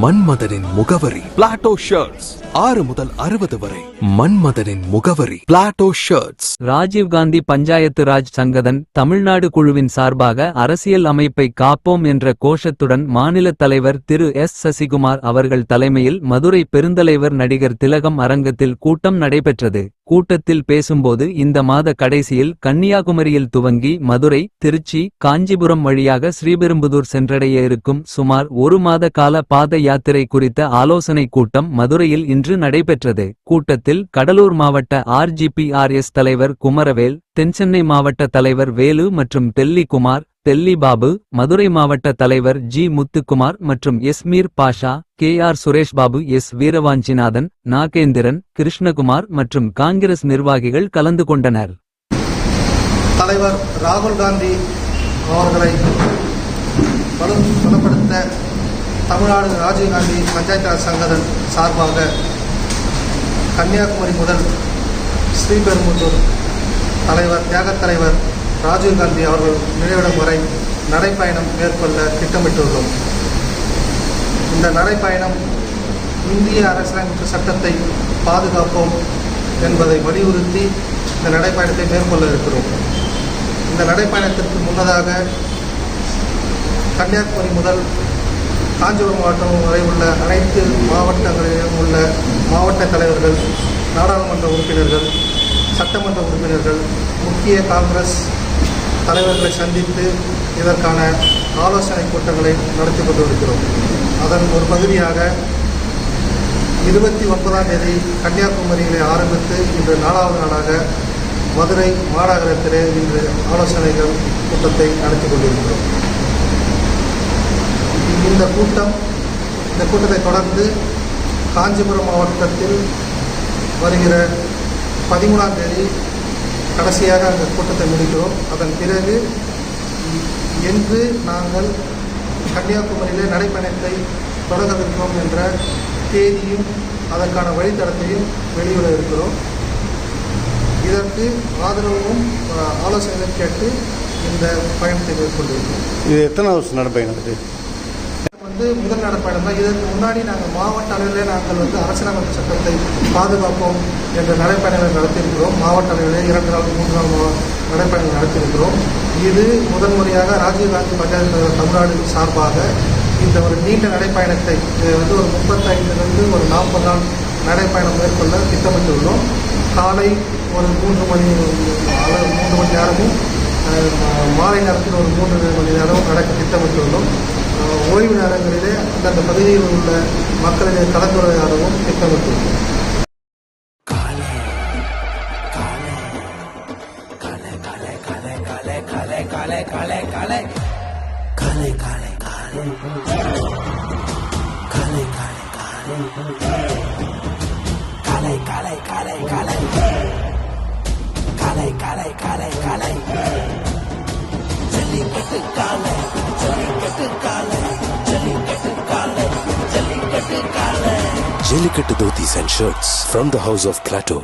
மன்மதனின் முகவரி Plato shirts. 6 முதல் 60 வரை. மன்மதனின் முகவரி பிளாட்டோ ஷர்ட்ஸ். ராஜீவ்காந்தி பஞ்சாயத்து ராஜ் சங்கதன் தமிழ்நாடு குழுவின் சார்பாக அரசியல் அமைப்பை காப்போம் என்ற கோஷத்துடன் மாநில தலைவர் திரு எஸ். சசிகுமார் அவர்கள் தலைமையில் மதுரை பெருந்தலைவர் நடிகர் திலகம் அரங்கத்தில் கூட்டம் நடைபெற்றது. கூட்டத்தில் பேசும்போது இந்த மாத கடைசியில் கன்னியாகுமரியில் துவங்கி மதுரை, திருச்சி, காஞ்சிபுரம் வழியாக ஸ்ரீபெரும்புதூர் சென்றடைய இருக்கும் சுமார் 1 மாத கால பாத யாத்திரை குறித்த ஆலோசனை கூட்டம் மதுரையில் இன்று நடைபெற்றது. கூட்டத்தில் கடலூர் மாவட்ட RGPRS தலைவர் குமரவேல், தென்சென்னை மாவட்ட தலைவர் வேலு மற்றும் தெல்லி குமார், தெல்லி பாபு, மதுரை மாவட்ட தலைவர் G. முத்துக்குமார் மற்றும் எஸ். மீர் பாஷா, KR. சுரேஷ்பாபு, எஸ். வீரவாஞ்சிநாதன், நாகேந்திரன், கிருஷ்ணகுமார் மற்றும் காங்கிரஸ் நிர்வாகிகள் கலந்து கொண்டனர். தலைவர் ராகுல் காந்தி அவர்களை பலப்படுத்த தமிழ்நாடு ராஜீவ்காந்தி பஞ்சாயத்து ராஜ் சங்கதன் சார்பாக கன்னியாகுமரி முதல் ஸ்ரீபெரும்புதூர் தியாகத் தலைவர் ராஜீவ்காந்தி அவர்கள் நினைவிடம் வரை நடைப்பயணம் மேற்கொள்ள திட்டமிட்டுள்ளோம். இந்த நடைப்பயணம் இந்திய அரசியலமைப்பு சட்டத்தை பாதுகாப்போம் என்பதை வலியுறுத்தி இந்த நடைப்பயணத்தை மேற்கொள்ள இருக்கிறோம். இந்த நடைப்பயணத்திற்கு முன்னதாக கன்னியாகுமரி முதல் காஞ்சிபுரம் மாவட்டம் வரை உள்ள அனைத்து மாவட்டங்களிலும் உள்ள மாவட்ட தலைவர்கள், நாடாளுமன்ற உறுப்பினர்கள், சட்டமன்ற உறுப்பினர்கள், முக்கிய காங்கிரஸ் தலைவர்களை சந்தித்து இதற்கான ஆலோசனை கூட்டங்களை நடத்தி கொண்டிருக்கிறோம். அதன் ஒரு பகுதியாக 29ஆம் தேதி கன்னியாகுமரியிலே ஆரம்பித்து இன்று 4வது நாளாக மதுரை மாநகரத்திலே இன்று ஆலோசனைகள் கூட்டத்தை நடத்தி கொண்டிருக்கிறோம். இந்த கூட்டத்தை தொடர்ந்து காஞ்சிபுரம் மாவட்டத்தில் வருகிற 13ஆம் தேதி கடைசியாக அந்த கூட்டத்தை முடிக்கிறோம். அதன் பிறகு என்று நாங்கள் கன்னியாகுமரியிலே நடைப்பயணத்தை தொடங்கவிருக்கிறோம் என்ற தேதியும் அதற்கான வழித்தடத்தையும் வெளியிட இருக்கிறோம். இதற்கு ஆதரவும் ஆலோசனைகள் கேட்டு இந்த பயணத்தை மேற்கொண்டிருக்கிறோம். இது எத்தனை வருஷம் நடைப்பயணம்? முதல் நடைப்பயணம் தான். இதற்கு முன்னாடி நாங்கள் மாவட்ட அளவிலே நாங்கள் அரசியலமைப்பு சட்டத்தை பாதுகாப்போம் என்ற நடைப்பயணங்களை நடத்தியிருக்கிறோம். மாவட்ட அளவிலே 2 நாள் 3 நாள் நடைப்பயணங்கள் நடத்தியிருக்கிறோம். இது முதன்முறையாக ராஜீவ்காந்தி பஞ்சாயத்து தமிழ்நாடு சார்பாக இந்த ஒரு நீண்ட நடைப்பயணத்தை ஒரு 35லிருந்து ஒரு 40 நாள் நடைப்பயணம் மேற்கொள்ள திட்டமிட்டுள்ளோம். காலை ஒரு 3 மணி நேரமும் மாலை நேரத்தில் ஒரு 3 மணி நேரமும் நடக்க திட்டமிட்டுள்ளோம். ஓய்வு நேரங்களிலே அந்தந்த பகுதியில் உள்ள மக்களிடையே கலந்துரையாடவும் திட்டமிட்டுள்ளோம். Jallikattu dhotis and shirts from the house of Plateau.